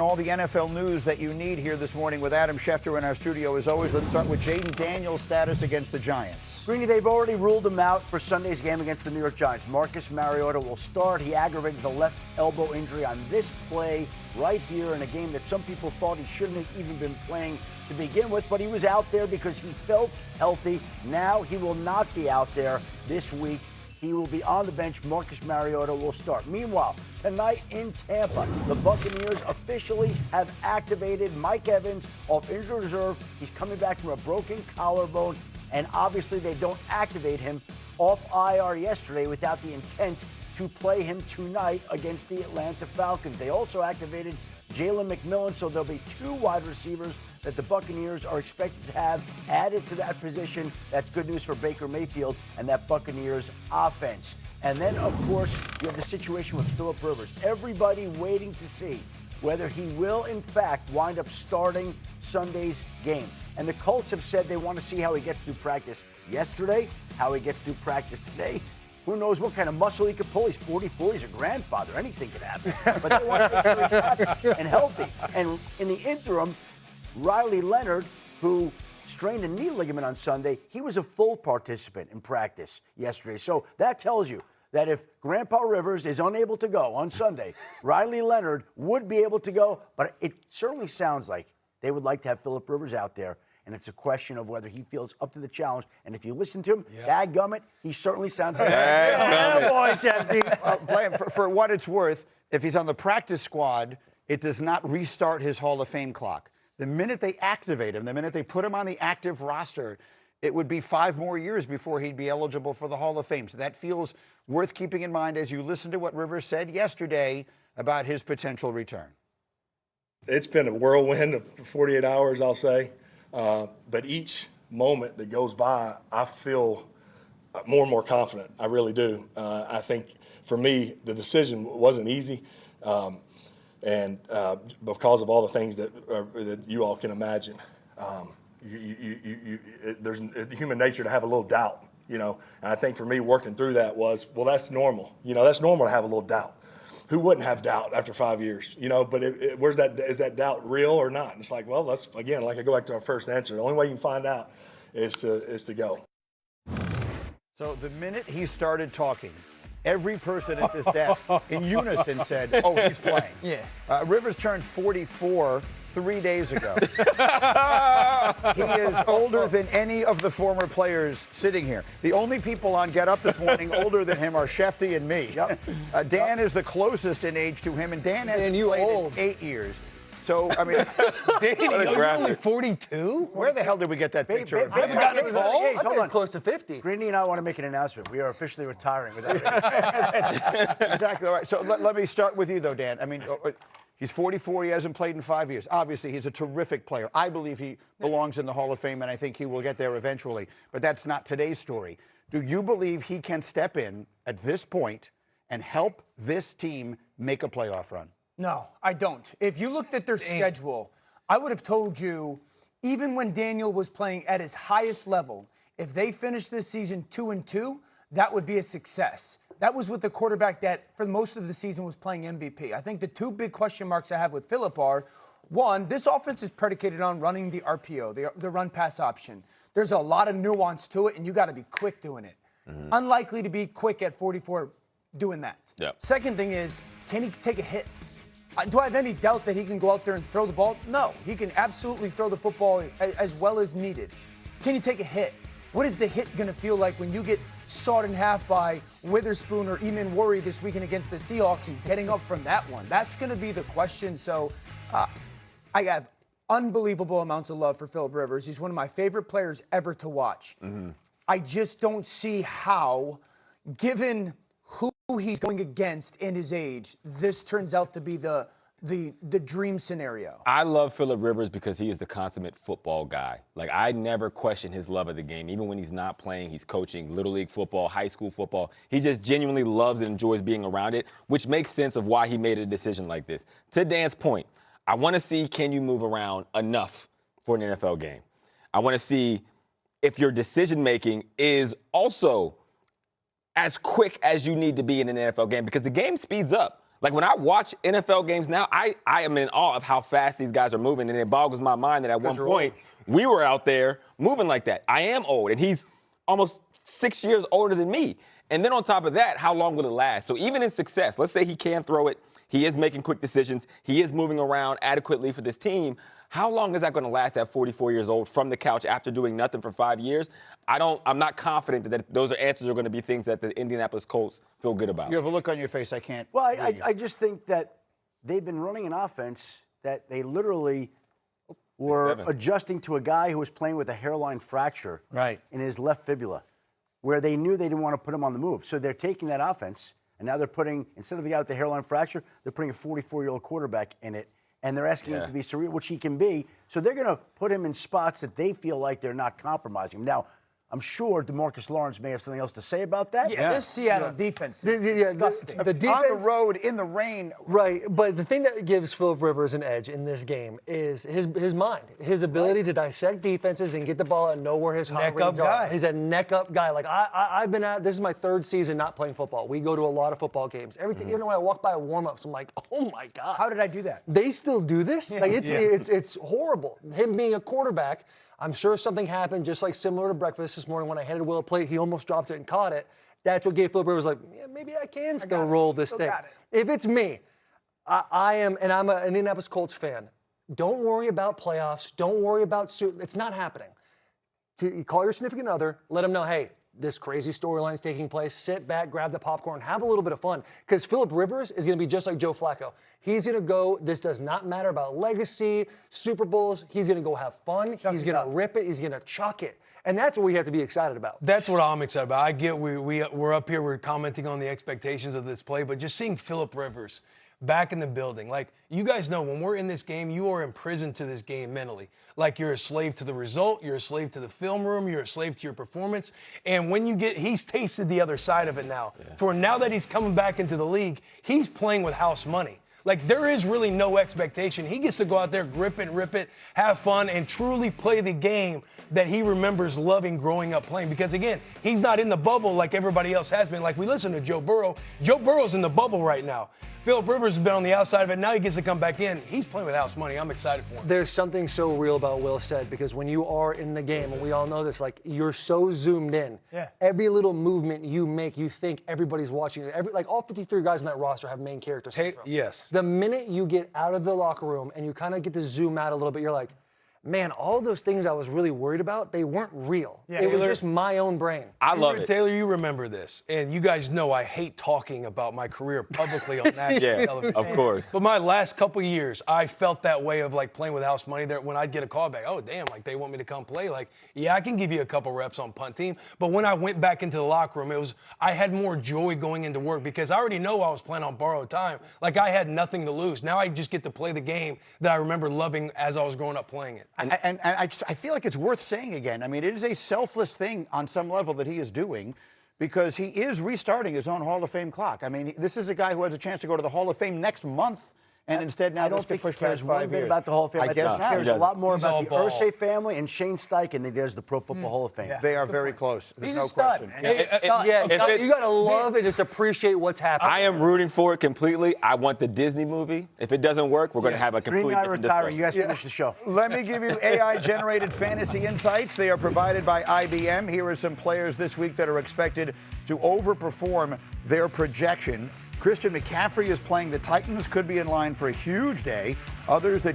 All the NFL news that you need here this morning with Adam Schefter in our studio. As always, let's start with Jaden Daniels' status against the Giants. Greeny, they've already ruled him out for Sunday's game against the New York Giants. Marcus Mariota will start. He aggravated the left elbow injury on this play right here in a game that some people thought he shouldn't have even been playing to begin with, but he was out there because he felt healthy. Now he will not be out there this week. He will be on the bench. Marcus Mariota will start. Meanwhile, tonight in Tampa, the Buccaneers officially have activated Mike Evans off injured reserve. He's coming back from a broken collarbone, and obviously they don't activate him off IR yesterday without the intent to play him tonight against the Atlanta Falcons. They also activated Jalen McMillan, so there'll be two wide receivers that the Buccaneers are expected to have added to that position. That's good news for Baker Mayfield and that Buccaneers offense. And then, of course, you have the situation with Philip Rivers. Everybody waiting to see whether he will, in fact, wind up starting Sunday's game. And the Colts have said they want to see how he gets through practice yesterday, how he gets through practice today. Who knows what kind of muscle he could pull? He's 44. He's a grandfather. Anything could happen. But they want to make sure he's happy and healthy. And in the interim, Riley Leonard, who strained a knee ligament on Sunday, he was a full participant in practice yesterday. So that tells you that if Grandpa Rivers is unable to go on Sunday, Riley Leonard would be able to go. But it certainly sounds like they would like to have Philip Rivers out there. And it's a question of whether he feels up to the challenge. And if you listen to him, dadgummit, he certainly sounds like a boy, Shefty. For what it's worth, if he's on the practice squad, it does not restart his Hall of Fame clock. The minute they activate him, the minute they put him on the active roster, it would be 5 more years before he'd be eligible for the Hall of Fame. So that feels worth keeping in mind as you listen to what Rivers said yesterday about his potential return. It's been a whirlwind of 48 hours, I'll say. But each moment that goes by, I feel more and more confident. I really do. I think for me, the decision wasn't easy, and because of all the things that you all can imagine, there's human nature to have a little doubt, And I think for me, working through that was, well, that's normal. That's normal to have a little doubt. Who wouldn't have doubt after 5 years, But where's that? Is that doubt real or not? And it's like, well, let's again, like I go back to our first answer. The only way you can find out is to go. So the minute he started talking, every person at this desk in unison said, "Oh, he's playing." Yeah. Rivers turned 44 3 days ago. He is older than any of the former players sitting here. The only people on Get Up this morning older than him are Shefty and me. Yep. Dan is the closest in age to him, and Dan hasn't played in 8 years. So, I mean, you're only 42? Where the hell did we get that picture? I haven't gotten to that age. Hold on. Close to 50. Greeny and I want to make an announcement. We are officially retiring with that. Exactly right. So let me start with you, though, Dan. I mean, he's 44. He hasn't played in 5 years. Obviously, he's a terrific player. I believe he belongs in the Hall of Fame, and I think he will get there eventually. But that's not today's story. Do you believe he can step in at this point and help this team make a playoff run? No, I don't. If you looked at their schedule, I would have told you, even when Daniel was playing at his highest level, if they finished this season 2-2, that would be a success. That was with the quarterback that, for most of the season, was playing MVP. I think the two big question marks I have with Philip are, one, this offense is predicated on running the RPO, the run-pass option. There's a lot of nuance to it, and you got to be quick doing it. Unlikely to be quick at 44 doing that. Yep. Second thing is, can he take a hit? Do I have any doubt that he can go out there and throw the ball? No. He can absolutely throw the football as well as needed. Can he take a hit? What is the hit going to feel like when you get sawed in half by Witherspoon or Eamon Worry this weekend against the Seahawks and getting up from that one? That's going to be the question. So I have unbelievable amounts of love for Philip Rivers. He's one of my favorite players ever to watch. I just don't see how, given who he's going against and his age, this turns out to be the dream scenario. I love Philip Rivers because he is the consummate football guy. Like, I never question his love of the game. Even when he's not playing, he's coaching Little League football, high school football. He just genuinely loves and enjoys being around it, which makes sense of why he made a decision like this. To Dan's point, I want to see, can you move around enough for an NFL game? I want to see if your decision-making is also as quick as you need to be in an NFL game, because the game speeds up. Like when I watch NFL games now, I am in awe of how fast these guys are moving, and it boggles my mind that at one point we were out there moving like that. I am old, and he's almost 6 years older than me. And then on top of that, how long will it last? So even in success, let's say he can throw it, he is making quick decisions, he is moving around adequately for this team. How long is that going to last at 44 years old from the couch after doing nothing for 5 years? I'm not confident that those answers are going to be things that the Indianapolis Colts feel good about. You have a look on your face. I can't. Well, I just think that they've been running an offense that they literally were adjusting to a guy who was playing with a hairline fracture in his left fibula, where they knew they didn't want to put him on the move. So they're taking that offense, and now they're putting, instead of the guy with the hairline fracture, they're putting a 44-year-old quarterback in it, and they're asking him to be surreal, which he can be. So they're going to put him in spots that they feel like they're not compromising him. Now, I'm sure DeMarcus Lawrence may have something else to say about that. Yeah, this Seattle defense is disgusting. The defense, on the road, in the rain. Right, but the thing that gives Phillip Rivers an edge in this game is his mind, his ability to dissect defenses and get the ball and know where his hot reads are. He's a neck-up guy. Like, I've been this is my third season not playing football. We go to a lot of football games. Everything, even when I walk by warm-ups, I'm like, oh, my God. How did I do that? They still do this? Like, it's horrible. Him being a quarterback, I'm sure something happened, just like similar to breakfast this morning when I handed Will a plate. He almost dropped it and caught it. That's what gave Phillip Rivers like, yeah, maybe I can still roll this thing. If it's me, I am, and I'm an Indianapolis Colts fan. Don't worry about playoffs. Don't worry about it's not happening. You call your significant other, let them know, hey, this crazy storyline's taking place. Sit back, grab the popcorn, have a little bit of fun. Because Phillip Rivers is going to be just like Joe Flacco. He's going to go, this does not matter about legacy, Super Bowls. He's going to go have fun. He's going to rip it. He's going to chuck it. And that's what we have to be excited about. That's what I'm excited about. I get we're up here, we're commenting on the expectations of this play, but just seeing Phillip Rivers back in the building. Like, you guys know, when we're in this game, you are imprisoned to this game mentally. Like, you're a slave to the result, you're a slave to the film room, you're a slave to your performance. And when he's tasted the other side of it now. For now that he's coming back into the league, he's playing with house money. Like, there is really no expectation. He gets to go out there, grip it, rip it, have fun, and truly play the game that he remembers loving growing up playing. Because, again, he's not in the bubble like everybody else has been. Like, we listen to Joe Burrow. Joe Burrow's in the bubble right now. Phillip Rivers has been on the outside of it. Now he gets to come back in. He's playing with house money. I'm excited for him. There's something so real about Will said, because when you are in the game, and we all know this, like, you're so zoomed in. Yeah. Every little movement you make, you think everybody's watching. Like, all 53 guys on that roster have main character syndrome. Yes. The minute you get out of the locker room and you kind of get to zoom out a little bit, you're like, man, all those things I was really worried about, they weren't real. Yeah, it was just my own brain. I love it. Taylor, you remember this. And you guys know I hate talking about my career publicly on national television. Of course. But my last couple years, I felt that way of, like, playing with house money there when I'd get a call back. Oh, damn, like, they want me to come play. Like, yeah, I can give you a couple reps on punt team. But when I went back into the locker room, I had more joy going into work because I already know I was playing on borrowed time. Like, I had nothing to lose. Now I just get to play the game that I remember loving as I was growing up playing it. And I feel like it's worth saying again. I mean, it is a selfless thing on some level that he is doing, because he is restarting his own Hall of Fame clock. I mean, this is a guy who has a chance to go to the Hall of Fame next month, and instead now this get pushed back 5 years. About the Hall of Fame. I guess not. There's a lot more about the ball. Irsay family and Shane Steichen than there's the Pro Football Hall of Fame. They are very close. There's He's no a stud. question. You got to love and just appreciate what's happening. I am rooting for it completely. I want the Disney movie. If it doesn't work, we're going to have a completely Green Knight different retiring. You discussion. guys finish the show. Let me give you AI-generated fantasy insights. They are provided by IBM. Here are some players this week that are expected to overperform their projection. Christian McCaffrey is playing the Titans, could be in line for a huge day. Others that